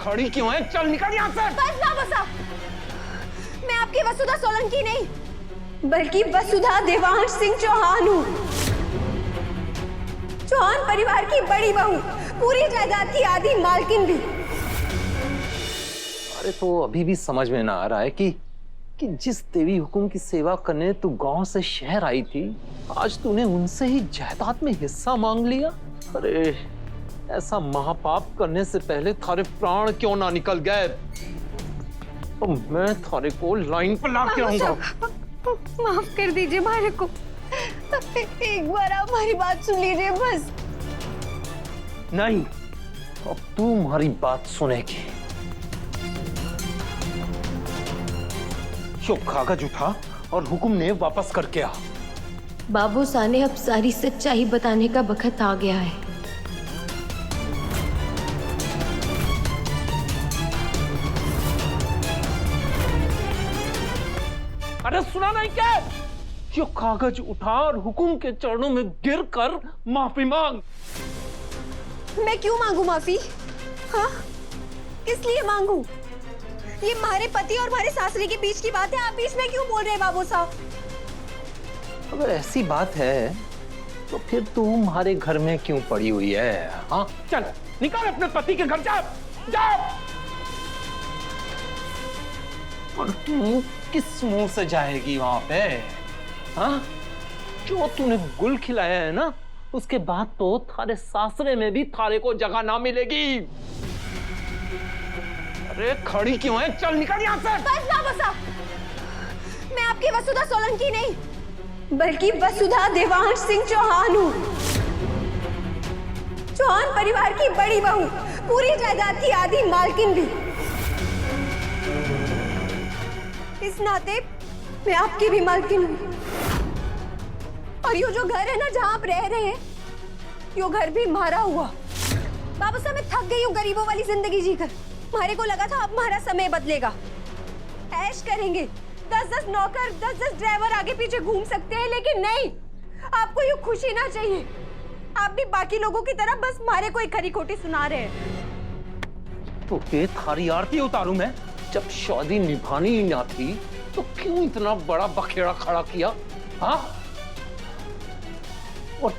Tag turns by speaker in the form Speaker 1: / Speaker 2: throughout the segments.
Speaker 1: खड़ी क्यों है? चल निकल यहाँ से।
Speaker 2: बस बाबू साहब, मैं आपकी वसुधा सोलंकी नहीं बल्कि वसुधा देवांश सिंह चौहान हूँ। चौहान परिवार की बड़ी बहू, पूरी जायदाद की आधी मालकिन भी।
Speaker 1: अरे तो अभी भी समझ में ना आ रहा है कि जिस देवी हुकुम की सेवा करने तू गांव से शहर आई थी, आज तूने उनसे ही जायदाद में हिस्सा मांग लिया। अरे ऐसा महापाप करने से पहले थारे प्राण क्यों ना निकल गए? तो मैं थारे को लाइन पर ला के आऊंगा।
Speaker 2: माफ कर दीजिए मारे को, एक बार आप हमारी बात सुन लीजिए बस।
Speaker 1: नहीं, अब तू हमारी बात सुनेगी। जो कागज उठा और हुकुम ने वापस करके आ।
Speaker 3: बाबू साने, अब सारी सच्चाई बताने का वक्त आ गया है।
Speaker 1: अरे सुना नहीं क्या? जो कागज उठा और हुकुम के चरणों में गिरकर माफी मांग।
Speaker 2: मैं क्यों मांगू माफी? हाँ, किस लिए मांगू? ये हमारे पति और हमारे सासरे के बीच की बात है, आप बीच में क्यों बोल रहे हैं बाबू साहब?
Speaker 1: अगर ऐसी बात है तो फिर तू हमारे घर में क्यों पड़ी हुई है? हाँ, चल निकाल अपने पति के घर, जा जा। और तू किस मुंह से जाएगी वहां पे? हाँ, जो तूने गुल खिलाया है ना, उसके बाद तो थारे सासरे में भी थारे को जगह ना मिलेगी। अरे खड़ी क्यों है? चल निकल यहाँ से।
Speaker 2: बस बाबू साहब, मैं आपकी वसुधा सोलंकी नहीं बल्कि वसुधा देवांश सिंह चौहान हूँ। चौहान परिवार की बड़ी बहू, पूरी जायदाद की आधी मालकिन भी। इस नाते मैं आपकी भी मालकिन हूँ। और ये जो घर है ना जहाँ आप रह रहे हैं, यो घर भी हमारा हुआ। बाबू साहब, मैं थक गई हूँ गरीबों वाली जिंदगी जीकर। हमारे को लगा था अब हमारा समय बदलेगा, ऐश करेंगे, 10-10 नौकर, 10-10 ड्राइवर आगे पीछे घूम सकते हैं, लेकिन नहीं, आपको ये खुशी ना चाहिए। आप भी बाकी लोगों की तरह बस हमारे को एक खरी खोटी सुना रहे हैं।
Speaker 1: तो ये थारी आरती उतारूं मैं? जब शादी निभानी ही ना थी तो क्यों इतना बड़ा बखेड़ा खड़ा किया? हाँ, और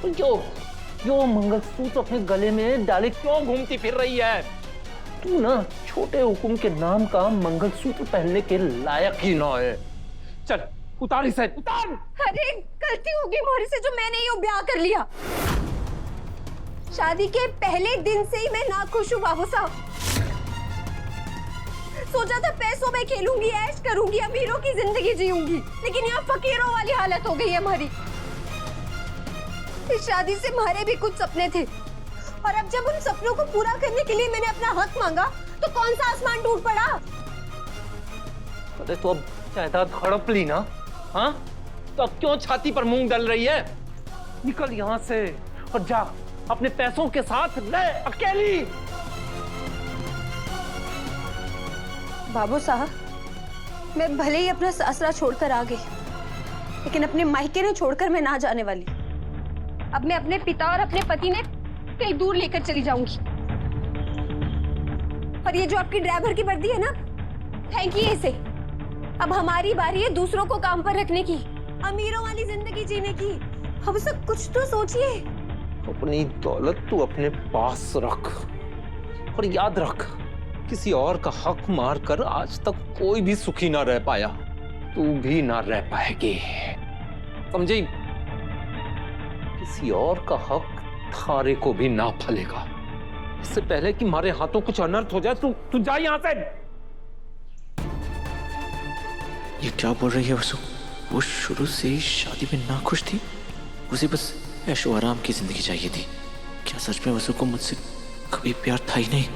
Speaker 1: जो मंगलसूत्र अपने गले में डाले क्यों घूमती फिर रही है? तू ना छोटे हुकुम के नाम का मंगलसूत्र पहनने के लायक ही ना है। चल उतार इसे, उतार।
Speaker 2: अरे गलती होगी मोरी से जो मैंने ये ब्याह कर लिया। शादी के पहले दिन से ही मैं नाखुश हूँ बाबू साहब। सोचा था पैसों में खेलूंगी, ऐश करूंगी, अमीरों की जिंदगी जीऊंगी, लेकिन यहाँ फकीरों वाली हालत हो गई है हमारी। इस शादी से हमारे भी कुछ सपने थे, और अब जब उन सपनों को पूरा करने के लिए मैंने अपना हक मांगा तो कौन सा आसमान टूट पड़ा?
Speaker 1: अरे तो अब जायदाद हड़प ली ना? हाँ, तो अब क्यों छाती पर मूंग डल रही है? निकल यहाँ से और जा अपने पैसों के साथ रह अकेली।
Speaker 2: बाबू साहब, मैं भले ही अपना सासरा छोड़कर आ गई, लेकिन अपने मायके ने छोड़कर मैं ना जाने वाली। अब मैं अपने पिता और अपने पति ने कहीं दूर लेकर चली जाऊंगी। और ये जो आपकी ड्राइवर की वर्दी है ना, फेंकिए इसे। अब हमारी बारी है दूसरों को काम पर रखने की, अमीरों वाली जिंदगी जीने की। अब सब कुछ तो सोचिए।
Speaker 1: अपनी दौलत तू अपने पास रख, और याद रख, किसी और का हक मारकर आज तक कोई भी सुखी ना रह पाया, तू भी ना रह पाएगी, समझी? किसी और का हक थारे को भी ना फलेगा। इससे पहले कि हमारे हाथों कुछ अनर्थ हो जाए, तू जा यहाँ से।
Speaker 4: ये क्या बोल रही है वसु? वो शुरू से ही शादी में नाखुश थी, उसे बस ऐशो आराम की जिंदगी चाहिए थी। क्या सच में वसु को मुझसे कभी प्यार था ही नहीं?